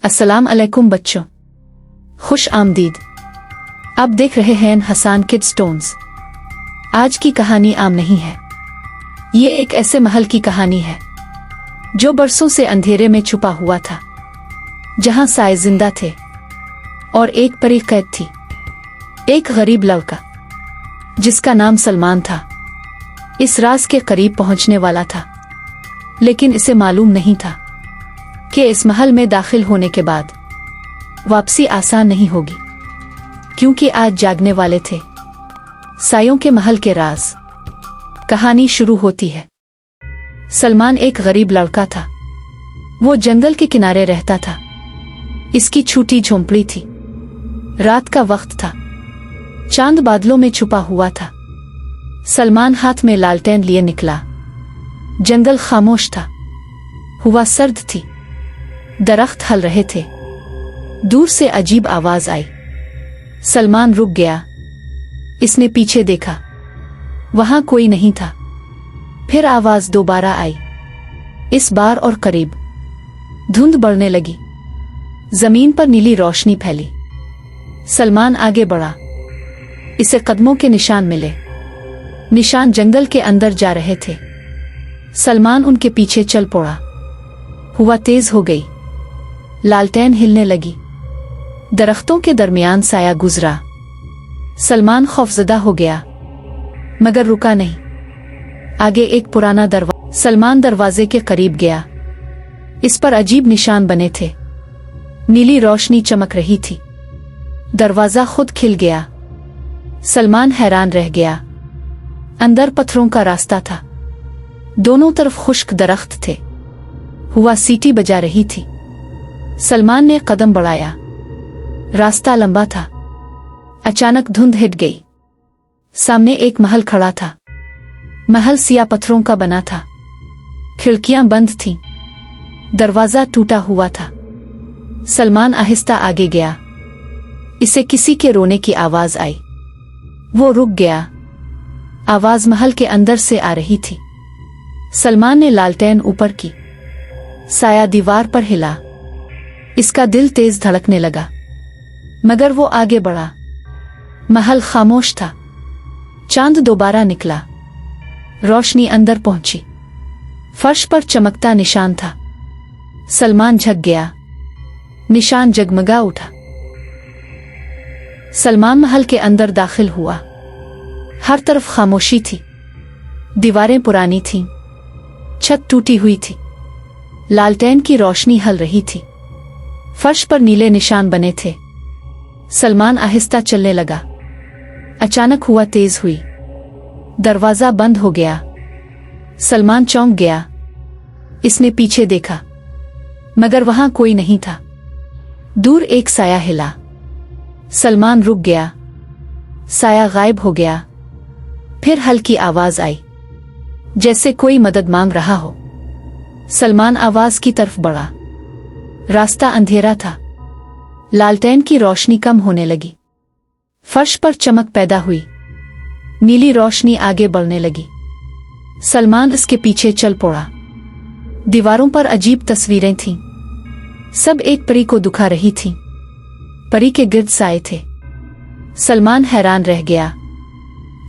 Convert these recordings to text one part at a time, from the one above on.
अस्सलाम अलैकुम बच्चों, खुश आमदीद। आप देख रहे हैं हसान किड स्टोन्स। आज की कहानी आम नहीं है। ये एक ऐसे महल की कहानी है जो बरसों से अंधेरे में छुपा हुआ था, जहां साए जिंदा थे और एक परी कैद थी। एक गरीब लड़का जिसका नाम सलमान था इस राज के करीब पहुंचने वाला था, लेकिन इसे मालूम नहीं था कि इस महल में दाखिल होने के बाद वापसी आसान नहीं होगी, क्योंकि आज जागने वाले थे सायों के महल के राज। कहानी शुरू होती है। सलमान एक गरीब लड़का था। वो जंगल के किनारे रहता था। इसकी छोटी झोंपड़ी थी। रात का वक्त था। चांद बादलों में छुपा हुआ था। सलमान हाथ में लालटेन लिए निकला। जंगल खामोश था। हवा सर्द थी। दरख्त हल रहे थे। दूर से अजीब आवाज आई। सलमान रुक गया। इसने पीछे देखा। वहां कोई नहीं था। फिर आवाज दोबारा आई, इस बार और करीब। धुंध बढ़ने लगी। जमीन पर नीली रोशनी फैली। सलमान आगे बढ़ा। इसे कदमों के निशान मिले। निशान जंगल के अंदर जा रहे थे। सलमान उनके पीछे चल पड़ा। हवा तेज हो गई। लालटेन हिलने लगी। दरख्तों के दरमियान साया गुजरा। सलमान खौफजदा हो गया, मगर रुका नहीं। आगे एक पुराना दरवाजा। सलमान दरवाजे के करीब गया। इस पर अजीब निशान बने थे। नीली रोशनी चमक रही थी। दरवाजा खुद खिल गया। सलमान हैरान रह गया। अंदर पत्थरों का रास्ता था। दोनों तरफ खुश्क दरख्त थे। हवा सीटी बजा रही थी। सलमान ने कदम बढ़ाया। रास्ता लंबा था। अचानक धुंध हिट गई। सामने एक महल खड़ा था। महल सिया पत्थरों का बना था। खिड़कियां बंद थीं। दरवाजा टूटा हुआ था। सलमान आहिस्ता आगे गया। इसे किसी के रोने की आवाज आई। वो रुक गया। आवाज महल के अंदर से आ रही थी। सलमान ने लालटेन ऊपर की। साया दीवार पर हिला। इसका दिल तेज धड़कने लगा, मगर वो आगे बढ़ा। महल खामोश था। चांद दोबारा निकला। रोशनी अंदर पहुंची। फर्श पर चमकता निशान था। सलमान झक गया। निशान जगमगा उठा। सलमान महल के अंदर दाखिल हुआ। हर तरफ खामोशी थी। दीवारें पुरानी थीं। छत टूटी हुई थी। लालटेन की रोशनी हल रही थी। फर्श पर नीले निशान बने थे। सलमान आहिस्ता चलने लगा। अचानक हुआ तेज हुई। दरवाजा बंद हो गया। सलमान चौंक गया। इसने पीछे देखा, मगर वहां कोई नहीं था। दूर एक साया हिला। सलमान रुक गया। साया गायब हो गया। फिर हल्की आवाज आई, जैसे कोई मदद मांग रहा हो। सलमान आवाज की तरफ बढ़ा। रास्ता अंधेरा था। लालटेन की रोशनी कम होने लगी। फर्श पर चमक पैदा हुई। नीली रोशनी आगे बढ़ने लगी। सलमान इसके पीछे चल पड़ा। दीवारों पर अजीब तस्वीरें थीं। सब एक परी को दुखा रही थीं। परी के गिर्द साए थे। सलमान हैरान रह गया।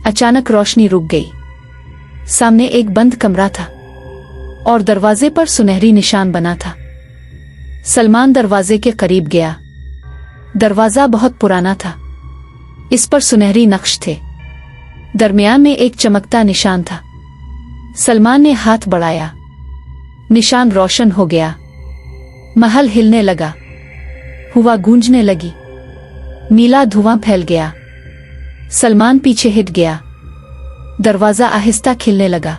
अचानक रोशनी रुक गई। सामने एक बंद कमरा था और दरवाजे पर सुनहरी निशान बना था। सलमान दरवाजे के करीब गया। दरवाजा बहुत पुराना था। इस पर सुनहरी नक्श थे। दरमियान में एक चमकता निशान था। सलमान ने हाथ बढ़ाया। निशान रोशन हो गया। महल हिलने लगा। हवा गूंजने लगी। नीला धुआं फैल गया। सलमान पीछे हिट गया। दरवाजा आहिस्ता खिलने लगा।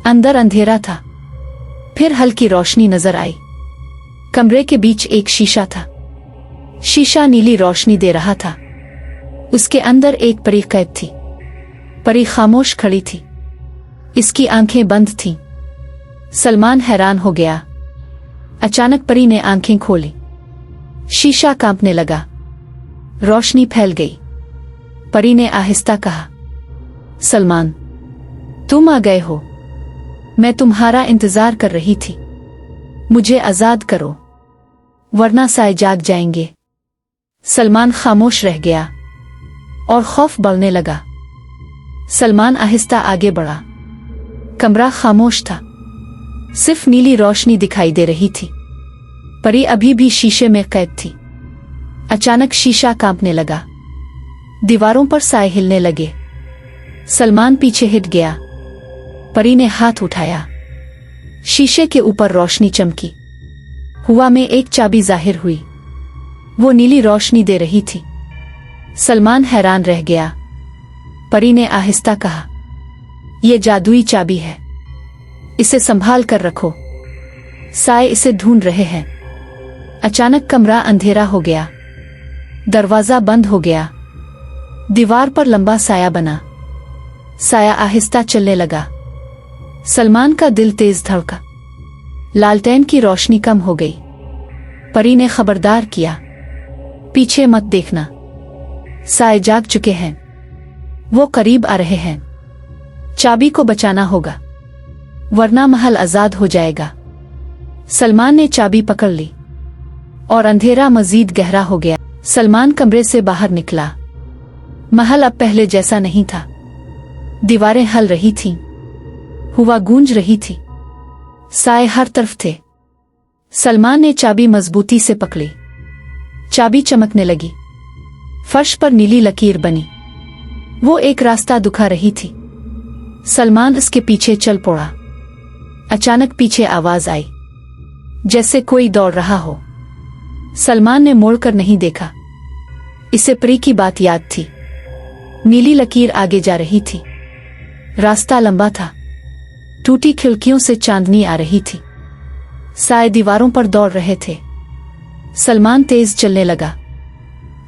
अंदर अंधेरा था। फिर हल्की रोशनी नजर आई। कमरे के बीच एक शीशा था। शीशा नीली रोशनी दे रहा था। उसके अंदर एक परी कैद थी। परी खामोश खड़ी थी। इसकी आंखें बंद थीं। सलमान हैरान हो गया। अचानक परी ने आंखें खोली। शीशा कांपने लगा। रोशनी फैल गई। परी ने आहिस्ता कहा, सलमान, तुम आ गए हो। मैं तुम्हारा इंतजार कर रही थी। मुझे आजाद करो। वरना साए जाग जाएंगे। सलमान खामोश रह गया और खौफ बढ़ने लगा। सलमान आहिस्ता आगे बढ़ा। कमरा खामोश था, सिर्फ नीली रोशनी दिखाई दे रही थी। परी अभी भी शीशे में कैद थी। अचानक शीशा कांपने लगा, दीवारों पर साए हिलने लगे। सलमान पीछे हिट गया। परी ने हाथ उठाया, शीशे के ऊपर रोशनी चमकी। हुआ में एक चाबी जाहिर हुई, वो नीली रोशनी दे रही थी। सलमान हैरान रह गया। परी ने आहिस्ता कहा, यह जादुई चाबी है, इसे संभाल कर रखो, साए इसे ढूंढ रहे हैं। अचानक कमरा अंधेरा हो गया, दरवाजा बंद हो गया। दीवार पर लंबा साया बना, साया आहिस्ता चलने लगा। सलमान का दिल तेज धड़का। लालटेन की रोशनी कम हो गई। परी ने खबरदार किया, पीछे मत देखना, साए जाग चुके हैं, वो करीब आ रहे हैं। चाबी को बचाना होगा, वरना महल आजाद हो जाएगा। सलमान ने चाबी पकड़ ली और अंधेरा मजीद गहरा हो गया। सलमान कमरे से बाहर निकला। महल अब पहले जैसा नहीं था। दीवारें हल रही थीं, हवा गूंज रही थी, साए हर तरफ थे। सलमान ने चाबी मजबूती से पकड़ी। चाबी चमकने लगी, फर्श पर नीली लकीर बनी। वो एक रास्ता दिखा रही थी। सलमान इसके पीछे चल पड़ा। अचानक पीछे आवाज आई, जैसे कोई दौड़ रहा हो। सलमान ने मोड़कर नहीं देखा। इसे परी की बात याद थी। नीली लकीर आगे जा रही थी। रास्ता लंबा था, टूटी खिड़कियों से चांदनी आ रही थी। साए दीवारों पर दौड़ रहे थे। सलमान तेज चलने लगा।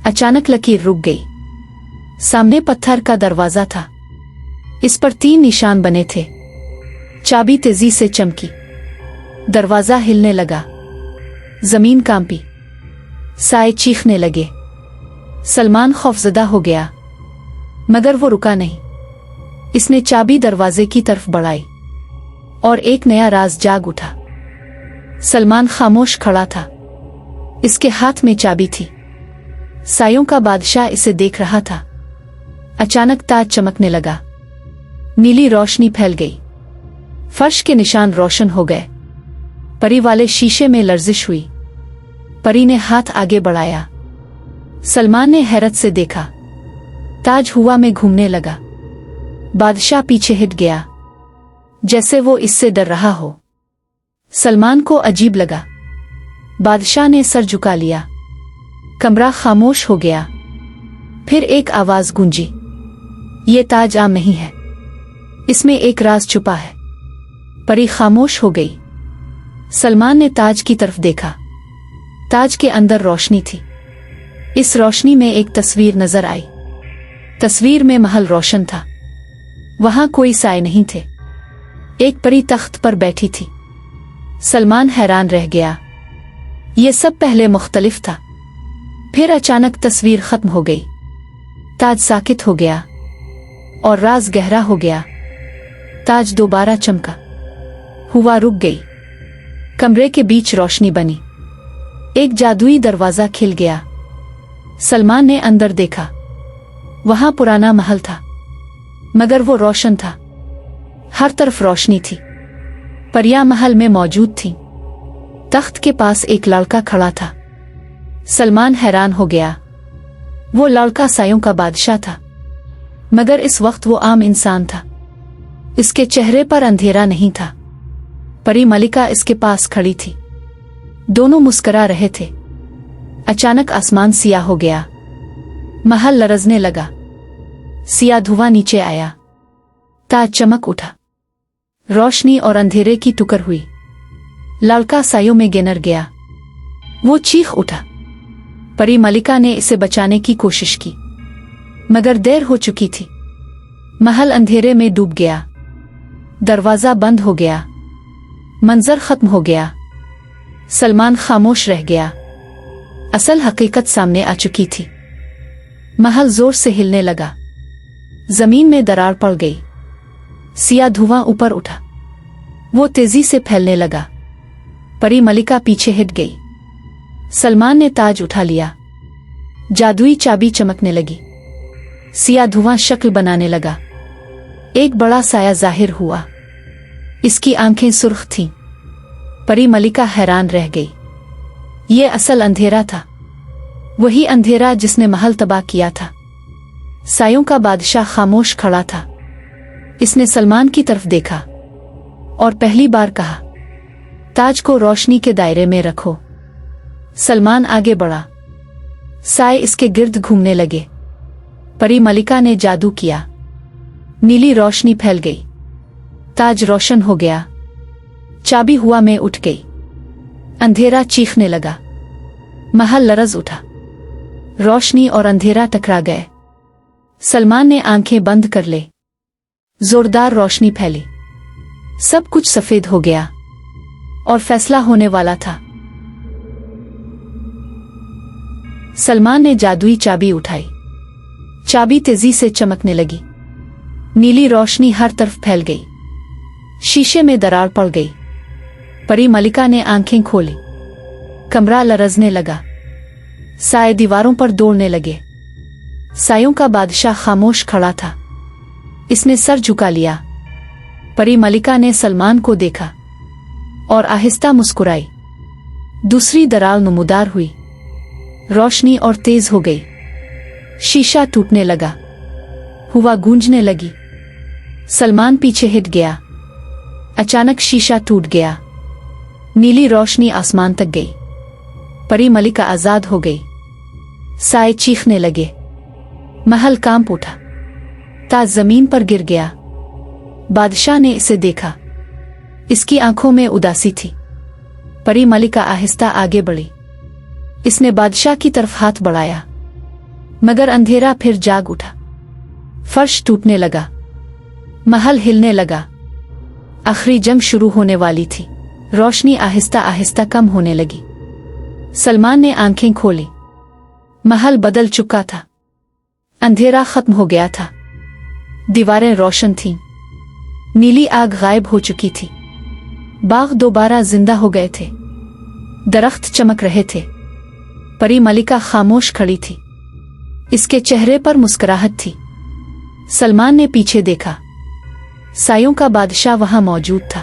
अचानक लकीर रुक गई। सामने पत्थर का दरवाजा था, इस पर 3 निशान बने थे। चाबी तेजी से चमकी, दरवाजा हिलने लगा, जमीन कांपी, साए चीखने लगे। सलमान खौफजदा हो गया, मगर वो रुका नहीं। इसने चाबी दरवाजे की तरफ बढ़ाई और एक नया राज जाग उठा। सलमान खामोश खड़ा था, इसके हाथ में चाबी थी। सायों का बादशाह इसे देख रहा था। अचानक ताज चमकने लगा, नीली रोशनी फैल गई, फर्श के निशान रोशन हो गए। परी वाले शीशे में लर्जिश हुई। परी ने हाथ आगे बढ़ाया। सलमान ने हैरत से देखा, ताज हवा में घूमने लगा। बादशाह पीछे हिट गया, जैसे वो इससे डर रहा हो। सलमान को अजीब लगा। बादशाह ने सर झुका लिया। कमरा खामोश हो गया। फिर एक आवाज गूंजी, ये ताज आम नहीं है, इसमें एक राज छुपा है। परी खामोश हो गई। सलमान ने ताज की तरफ देखा। ताज के अंदर रोशनी थी। इस रोशनी में एक तस्वीर नजर आई। तस्वीर में महल रोशन था, वहां कोई साए नहीं थे। एक परी तख्त पर बैठी थी। सलमान हैरान रह गया, ये सब पहले मुख्तलिफ था। फिर अचानक तस्वीर खत्म हो गई। ताज साकित हो गया और राज गहरा हो गया। ताज दोबारा चमका, हवा रुक गई। कमरे के बीच रोशनी बनी। एक जादुई दरवाजा खिल गया। सलमान ने अंदर देखा। वहां पुराना महल था, मगर वो रोशन था। हर तरफ रोशनी थी। परियां महल में मौजूद थी। तख्त के पास एक लड़का खड़ा था। सलमान हैरान हो गया। वो लड़का सायों का बादशाह था, मगर इस वक्त वो आम इंसान था। इसके चेहरे पर अंधेरा नहीं था। परी मलिका इसके पास खड़ी थी। दोनों मुस्कुरा रहे थे। अचानक आसमान सियाह हो गया। महल लरजने लगा। सियाह धुआं नीचे आया। ताज चमक उठा। रोशनी और अंधेरे की टुकर हुई। लड़का सायों में गिर गया। वो चीख उठा। परी मलिका ने इसे बचाने की कोशिश की, मगर देर हो चुकी थी। महल अंधेरे में डूब गया। दरवाजा बंद हो गया। मंजर खत्म हो गया। सलमान खामोश रह गया। असल हकीकत सामने आ चुकी थी। महल जोर से हिलने लगा। जमीन में दरार पड़ गई। सियाह धुआं ऊपर उठा। वो तेजी से फैलने लगा। परी मलिका पीछे हट गई। सलमान ने ताज उठा लिया। जादुई चाबी चमकने लगी। सिया धुआं शक्ल बनाने लगा। एक बड़ा साया जाहिर हुआ। इसकी आंखें सुर्ख थीं। परी मलिका हैरान रह गई। ये असल अंधेरा था, वही अंधेरा जिसने महल तबाह किया था। सायों का बादशाह खामोश खड़ा था। इसने सलमान की तरफ देखा और पहली बार कहा, ताज को रोशनी के दायरे में रखो। सलमान आगे बढ़ा। साए इसके गिर्द घूमने लगे। परी मलिका ने जादू किया। नीली रोशनी फैल गई। ताज रोशन हो गया। चाबी हवा में उठ गई। अंधेरा चीखने लगा। महल लरज उठा। रोशनी और अंधेरा टकरा गए। सलमान ने आंखें बंद कर ले। जोरदार रोशनी फैली। सब कुछ सफेद हो गया और फैसला होने वाला था। सलमान ने जादुई चाबी उठाई। चाबी तेजी से चमकने लगी। नीली रोशनी हर तरफ फैल गई। शीशे में दरार पड़ गई। परी मलिका ने आंखें खोली। कमरा लरजने लगा। साए दीवारों पर दौड़ने लगे। सायों का बादशाह खामोश खड़ा था। इसने सर झुका लिया। परी मलिका ने सलमान को देखा और आहिस्ता मुस्कुराई। दूसरी दरार नमूदार हुई। रोशनी और तेज हो गई। शीशा टूटने लगा। हुआ गूंजने लगी। सलमान पीछे हिट गया। अचानक शीशा टूट गया। नीली रोशनी आसमान तक गई। परी मलिका आजाद हो गई। साए चीखने लगे। महल कांप उठा। ताज जमीन पर गिर गया। बादशाह ने इसे देखा। इसकी आंखों में उदासी थी। परी मलिका आहिस्ता आगे बढ़ी। इसने बादशाह की तरफ हाथ बढ़ाया, मगर अंधेरा फिर जाग उठा। फर्श टूटने लगा। महल हिलने लगा। आखिरी जंग शुरू होने वाली थी। रोशनी आहिस्ता आहिस्ता कम होने लगी। सलमान ने आंखें खोली। महल बदल चुका था। अंधेरा खत्म हो गया था। दीवारें रोशन थीं। नीली आग गायब हो चुकी थी। बाग दोबारा जिंदा हो गए थे। दरख्त चमक रहे थे। परी मलिका खामोश खड़ी थी। इसके चेहरे पर मुस्कुराहट थी। सलमान ने पीछे देखा। सायों का बादशाह वहां मौजूद था,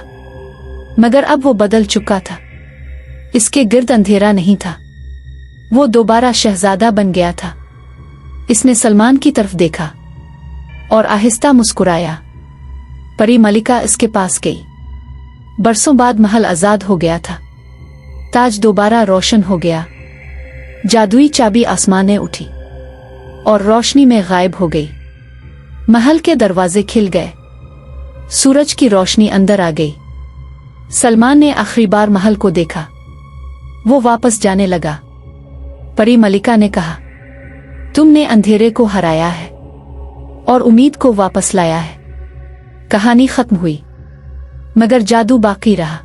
मगर अब वो बदल चुका था। इसके गिर्द अंधेरा नहीं था। वो दोबारा शहजादा बन गया था। इसने सलमान की तरफ देखा और आहिस्ता मुस्कुराया। परी मलिका इसके पास गई। बरसों बाद महल आजाद हो गया था। ताज दोबारा रोशन हो गया। जादुई चाबी आसमाने उठी और रोशनी में गायब हो गई। महल के दरवाजे खिल गए। सूरज की रोशनी अंदर आ गई। सलमान ने आखिरी बार महल को देखा। वो वापस जाने लगा। परी मलिका ने कहा, तुमने अंधेरे को हराया है और उम्मीद को वापस लाया है। कहानी खत्म हुई, मगर जादू बाकी रहा।